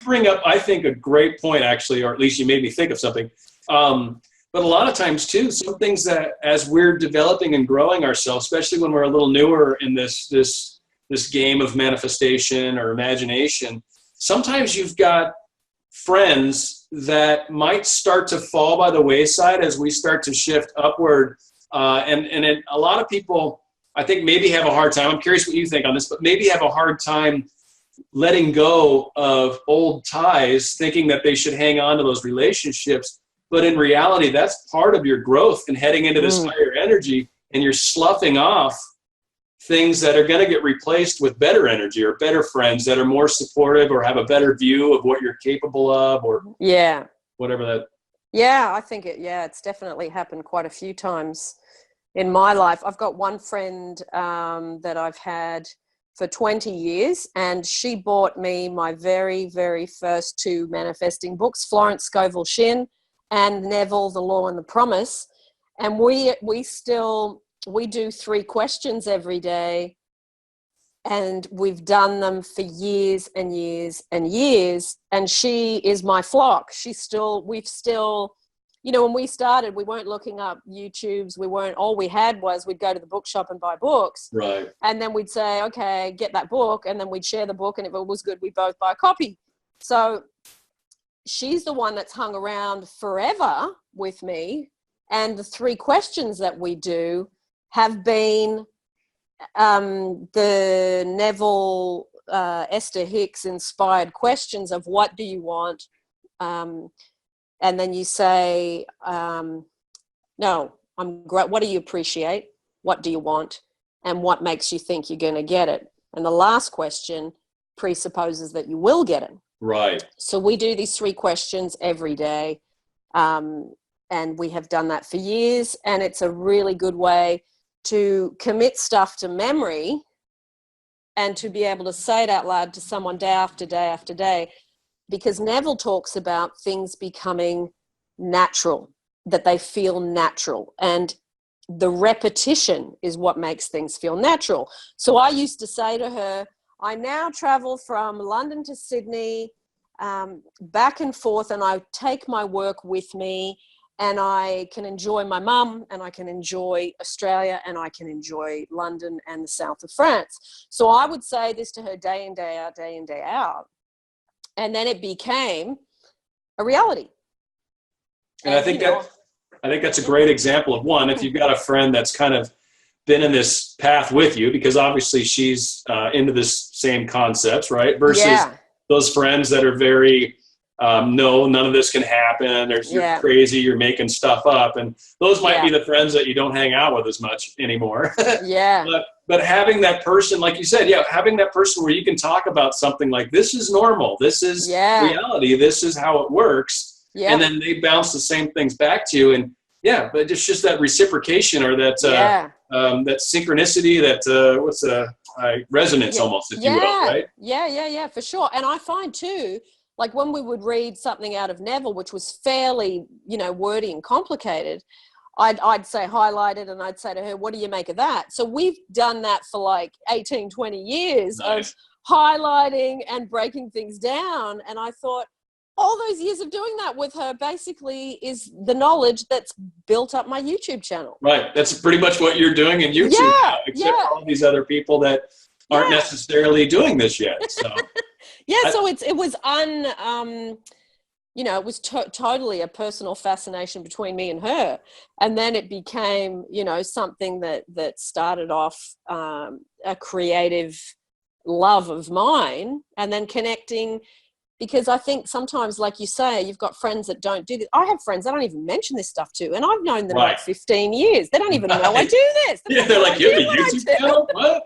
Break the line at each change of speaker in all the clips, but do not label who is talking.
bring up, I think, a great point, actually, or at least you made me think of something. But a lot of times, too, some things that as we're developing and growing ourselves, especially when we're a little newer in this game of manifestation or imagination, sometimes you've got friends that might start to fall by the wayside as we start to shift upward. And a lot of people, I think, maybe have a hard time. I'm curious what you think on this, but maybe have a hard time letting go of old ties, thinking that they should hang on to those relationships. But in reality, that's part of your growth and heading into this higher energy, and you're sloughing off things that are going to get replaced with better energy or better friends that are more supportive or have a better view of what you're capable of, or whatever that.
Yeah, I think it's definitely happened quite a few times in my life. I've got one friend that I've had for 20 years, and she bought me my very, very first two manifesting books, Florence Scovel Shinn and Neville, The Law and the Promise. And we do 3 questions every day, and we've done them for years and years and years. And she is my flock. We've still, when we started, we weren't looking up YouTubes. All we had was we'd go to the bookshop and buy books.
Right.
And then we'd say, okay, get that book. And then we'd share the book. And if it was good, we'd both buy a copy. So she's the one that's hung around forever with me. And the 3 questions that we do have been the Neville, Esther Hicks inspired questions of what do you want? And then you say, no, I'm great. What do you appreciate? What do you want? And what makes you think you're going to get it? And the last question presupposes that you will get it.
Right.
So we do these 3 questions every day. And we have done that for years. And it's a really good way to commit stuff to memory and to be able to say it out loud to someone day after day after day. Because Neville talks about things becoming natural, that they feel natural. And the repetition is what makes things feel natural. So I used to say to her, I now travel from London to Sydney, back and forth, and I take my work with me, and I can enjoy my mum, and I can enjoy Australia, and I can enjoy London and the south of France. So I would say this to her day in, day out, day in, day out. And then it became a reality.
And I think that's a great example of one. If you've got a friend that's kind of been in this path with you, because obviously she's into this same concepts, right? Versus those friends that are very, no, none of this can happen. You're crazy. You're making stuff up. And those might be the friends that you don't hang out with as much anymore. But having that person, like you said, having that person where you can talk about something like, this is normal. This is reality. This is how it works. And then they bounce the same things back to you. And but it's just that reciprocation, or that that synchronicity, that resonance almost, if you will, right?
Yeah, for sure. And I find too, like when we would read something out of Neville, which was fairly, wordy and complicated, I'd say highlight it, and I'd say to her, what do you make of that? So we've done that for like 18, 20 years of highlighting and breaking things down. And I thought, all those years of doing that with her basically is the knowledge that's built up my YouTube channel. Right.
That's pretty much what you're doing in YouTube now, except for all these other people that aren't necessarily doing this yet. So
so it was it was totally a personal fascination between me and her. And then it became, something that started off a creative love of mine, and then connecting. Because I think sometimes, like you say, you've got friends that don't do this. I have friends I don't even mention this stuff to, and I've known them like 15 years. They don't even know I do this.
They're like, you have a YouTube channel? What?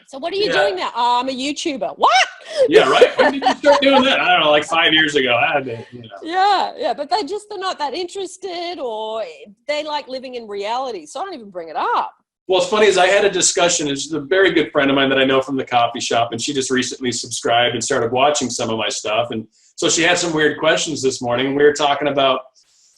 So what are you doing now? Oh, I'm a YouTuber. What?
Yeah, right. When did you start doing that? I don't know, like 5 years ago.
Yeah, but they're not that interested, or they like living in reality. So I don't even bring it up.
Well, it's funny, is I had a discussion. It's a very good friend of mine that I know from the coffee shop, and she just recently subscribed and started watching some of my stuff. And so she had some weird questions this morning, and we were talking about,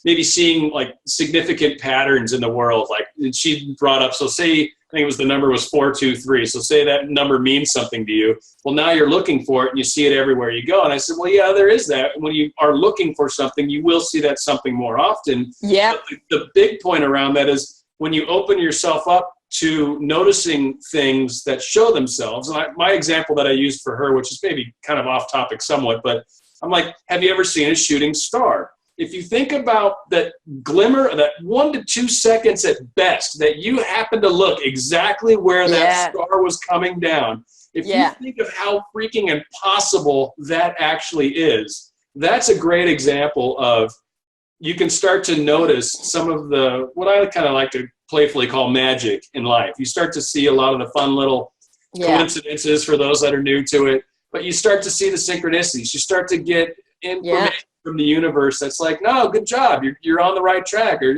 maybe seeing like significant patterns in the world. Like she brought up, so say, I think it was the number was 423. So say that number means something to you. Well, now you're looking for it and you see it everywhere you go. And I said, well, yeah, there is that. When you are looking for something, you will see that something more often.
Yeah.
But the big point around that is when you open yourself up to noticing things that show themselves. And my example that I used for her, which is maybe kind of off topic somewhat, but I'm like, have you ever seen a shooting star? If you think about that glimmer, that 1 to 2 seconds at best, that you happen to look exactly where that star was coming down, if you think of how freaking impossible that actually is, that's a great example of, you can start to notice some of the, what I kind of like to playfully call magic in life. You start to see a lot of the fun little coincidences for those that are new to it, but you start to see the synchronicities. You start to get information from the universe that's like, no, good job, you're on the right track, or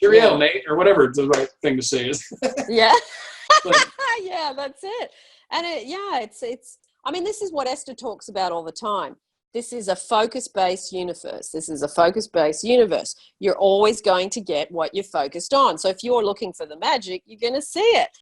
cheerio, mate, or whatever the right thing to say is.
But, yeah, that's it. And it's I mean, this is what Esther talks about all the time. This is a focus-based universe. You're always going to get what you're focused on. So if you're looking for the magic, you're going to see it.